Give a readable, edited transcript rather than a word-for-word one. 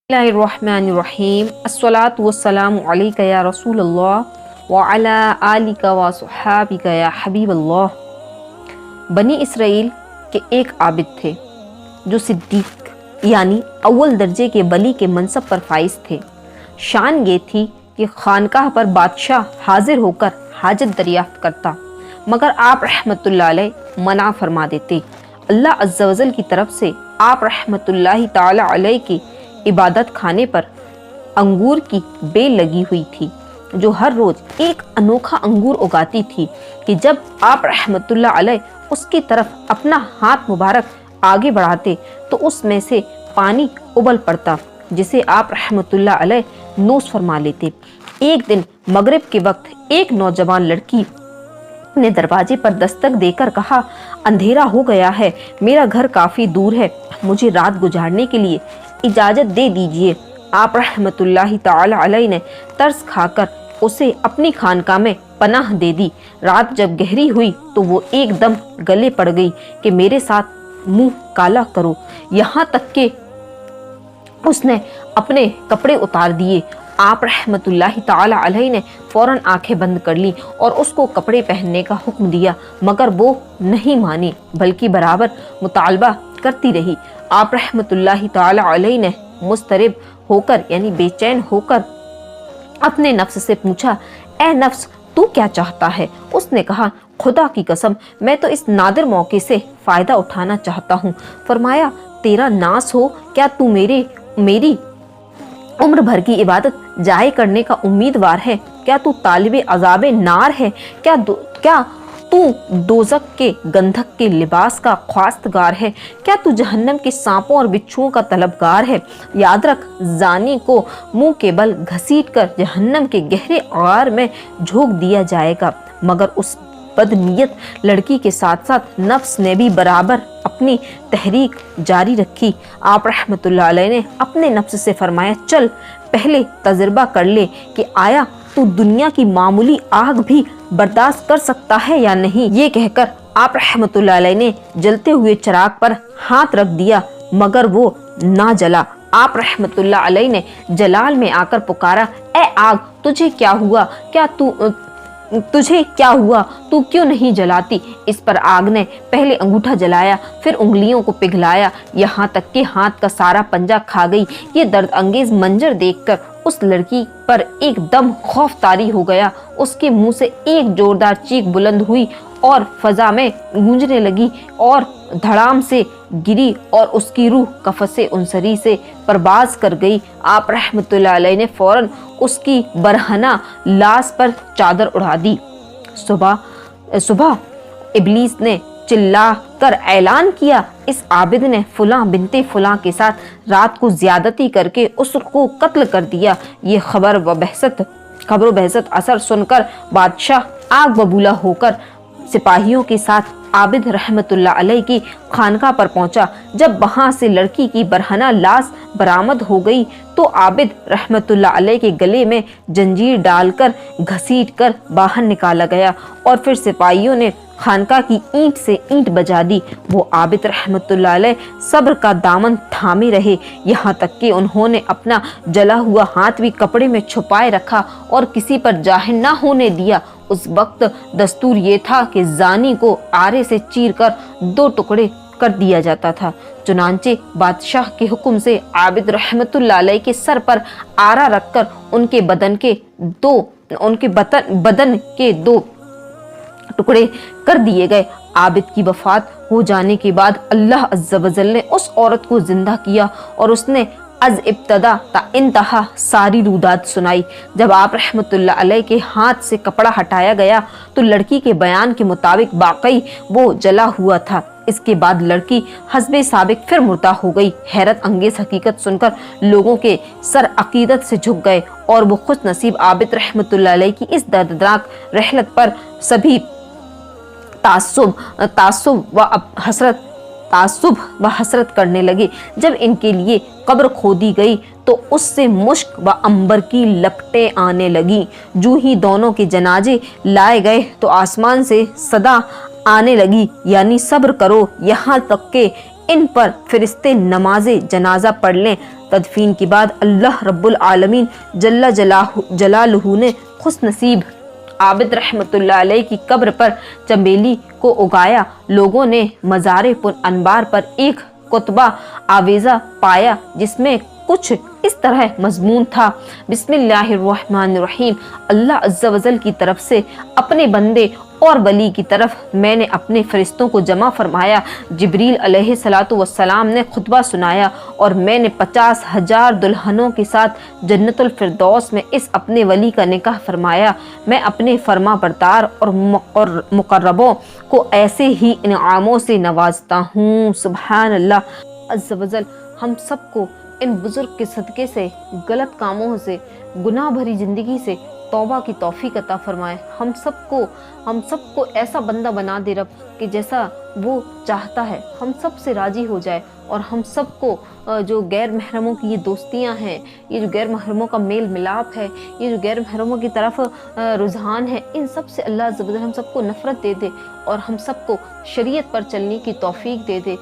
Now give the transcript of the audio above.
اللہ الرحمن الرحیم الصلاۃ والسلام علیک یا رسول اللہ وعلی آلک وصحابک یا حبیب اللہ۔ بنی اسرائیل کے ایک عابد تھے جو صدیق یعنی اول درجے کے ولی کے منصب پر فائز تھے۔ شان یہ تھی کہ خانقاہ پر بادشاہ حاضر ہو کر حاجت دریافت کرتا، مگر آپ رحمت اللہ علیہ منع فرما دیتے۔ اللہ عز و جل کی طرف سے آپ رحمت اللہ تعالی علیہ کی عبادت خانے پر انگور کی بیل لگی ہوئی تھی، جو ہر روز ایک انوکھا انگور اگاتی تھی کہ جب آپ رحمت اللہ علیہ اس کی طرف اپنا ہاتھ مبارک آگے بڑھاتے تو اس میں سے پانی ابل پڑتا، جسے آپ رحمت اللہ علیہ نوش فرما لیتے۔ ایک دن مغرب کے وقت ایک نوجوان لڑکی نے دروازے پر دستک دے کر کہا، اندھیرا ہو گیا ہے، میرا گھر کافی دور ہے، مجھے رات گزارنے کے لیے اجازت دے دیجیے۔ آپ رحمت اللہ تعالی علیہ نے ترس کھا کر اسے اپنی خانقاہ میں پناہ دے دی۔ رات جب گہری ہوئی تو وہ ایک دم گلے پڑ گئی کہ میرے ساتھ منہ کالا کرو، یہاں تک کہ اس نے اپنے کپڑے اتار دیے۔ آپ رحمت اللہ تعالی علیہ نے فوراً آنکھیں بند کر لی اور اس کو کپڑے پہننے کا حکم دیا، مگر وہ نہیں مانی بلکہ برابر مطالبہ کرتی رہی۔ آپ رحمت اللہ تعالی علیہ نے مضطرب ہو کر یعنی بے چین ہو کر اپنے نفس سے پوچھا، اے نفس تو کیا چاہتا ہے؟ اس نے کہا، خدا کی قسم میں تو اس نادر موقع سے فائدہ اٹھانا چاہتا ہوں۔ فرمایا، تیرا ناس ہو، کیا تو میری عمر بھر کی عبادت ضائع کرنے کا امیدوار ہے؟ کیا تو طالب عذاب نار ہے؟ کیا تو دوزخ کے گندھک کے لباس کا خواستگار ہے؟ کیا تو جہنم کے سانپوں اور بچھوؤں کا طلبگار ہے؟ یاد رکھ، زانی کو منہ کے بل گھسیٹ کر جہنم کے گہرے غار میں جھونک دیا جائے گا۔ مگر اس بدنیت لڑکی کے ساتھ ساتھ نفس نے بھی برابر اپنی تحریک جاری رکھی۔ آپ رحمت اللہ علیہ نے اپنے نفس سے فرمایا، چل پہلے تجربہ کر لے کہ آیا تو دنیا کی معمولی آگ بھی برداشت کر سکتا ہے یا نہیں۔ یہ کہہ کر آپ رحمت اللہ علیہ نے جلتے ہوئے چراغ پر ہاتھ رکھ دیا، مگر وہ نہ جلا۔ آپ رحمت اللہ علیہ نے جلال میں آ کر پکارا، اے آگ تجھے کیا ہوا؟ تو کیوں نہیں جلاتی؟ اس پر آگ نے پہلے انگوٹھا جلایا، پھر انگلیوں کو پگھلایا، یہاں تک کہ ہاتھ کا سارا پنجہ کھا گئی۔ یہ درد انگیز منظر دیکھ کر اس لڑکی پر ایک دم خوف طاری ہو گیا۔ اس کے منہ سے ایک زوردار چیخ بلند ہوئی اور فضا میں گونجنے لگی اور دھڑام سے گری اور اس کی روح قفس انصری سے پرواز کر گئی۔ آپ رحمت اللہ علیہ نے فوراً اس کی برہنہ لاش پر چادر اڑا دی۔ صبح ابلیس نے چلا کر اعلان کیا، اس عابد نے فلاں بنت فلاں کے ساتھ رات کو زیادتی کر کے اس کو قتل کر دیا۔ یہ خبر و بحثت اثر سن کر بادشاہ آگ ببولا ہو کر سپاہیوں کے ساتھ عابد رحمت اللہ علیہ کی خانقاہ پر پہنچا۔ جب وہاں سے لڑکی کی برہنہ لاش برآمد ہو گئی تو عابد رحمت اللہ علیہ کے گلے میں زنجیر ڈال کر گھسیٹ کر باہر نکالا گیا اور پھر سپاہیوں نے خانقاہ کی اینٹ سے اینٹ بجا دی۔ وہ عابد رحمت اللہ علیہ صبر کا دامن تھامے رہے، یہاں تک کہ انہوں نے اپنا جلا ہوا ہاتھ بھی کپڑے میں چھپائے رکھا اور کسی پر ظاہر نہ ہونے دیا۔ اس وقت دستور یہ تھا کہ زانی کو آرے سے چیر کر 2 ٹکڑے کر دیا جاتا تھا۔ چنانچہ بادشاہ کے حکم سے عابد رحمت اللہ علیہ کے سر پر آرا رکھ کر ان کے بدن کے 2 ٹکڑے کر دیے گئے۔ عابد کی وفات ہو جانے کے بعد اللہ عز و جل نے اس عورت کو زندہ کیا اور اس نے از ابتدا تا انتہا ساری رودات سنائی۔ جب آپ رحمت اللہ علیہ کے ہاتھ سے کپڑا ہٹایا گیا تو لڑکی کے بیان کے مطابق واقعی وہ جلا ہوا تھا۔ اس کے بعد لڑکی حسب سابق پھر مردہ ہو گئی۔ حیرت انگیز حقیقت سن کر لوگوں کے سر عقیدت سے جھک گئے اور وہ خوش نصیب عابد رحمت اللہ علیہ کی اس دردناک رحلت پر سبھی تعصب و حسرت کرنے لگے۔ جب ان کے لیے قبر کھودی گئی تو اس سے مشک و عنبر کی لپٹیں آنے لگیں۔ جو ہی دونوں کے جنازے لائے گئے تو آسمان سے صدا آنے لگی، یعنی صبر کرو یہاں تک کہ ان پر فرشتے نماز جنازہ پڑھ لیں۔ تدفین کے بعد اللہ رب العالمین جل جلالہ نے خوش نصیب عابد رحمت اللہ علیہ کی قبر پر چنبیلی کو اگایا۔ لوگوں نے مزار پر انبار پر ایک کتبہ آویزہ پایا جس میں کچھ اس طرح مضمون تھا: بسم اللہ الرحمن الرحیم، اللہ عز و جل کی طرف سے اپنے بندے اور ولی کی طرف میں نے اپنے فرشتوں کو جمع فرمایا۔ جبریل علیہ السلام نے خطبہ سنایا اور میں نے 50,000 دلہنوں کے ساتھ جنت الفردوس میں اس اپنے ولی کا نکاح فرمایا۔ میں اپنے فرما بردار اور مقربوں کو ایسے ہی انعاموں سے نوازتا ہوں۔ سبحان اللہ عز و جل ہم سب کو ان بزرگ کے صدقے سے، غلط کاموں سے، گناہ بھری زندگی سے توبہ کی توفیق عطا فرمائے۔ ہم سب کو ایسا بندہ بنا دے رب کہ جیسا وہ چاہتا ہے، ہم سب سے راضی ہو جائے، اور ہم سب کو جو غیر محرموں کی یہ دوستیاں ہیں، یہ جو غیر محرموں کا میل ملاپ ہے، یہ جو غیر محرموں کی طرف رجحان ہے، ان سب سے اللہ عز و جل ہم سب کو نفرت دے دے اور ہم سب کو شریعت پر چلنے کی توفیق دے دے۔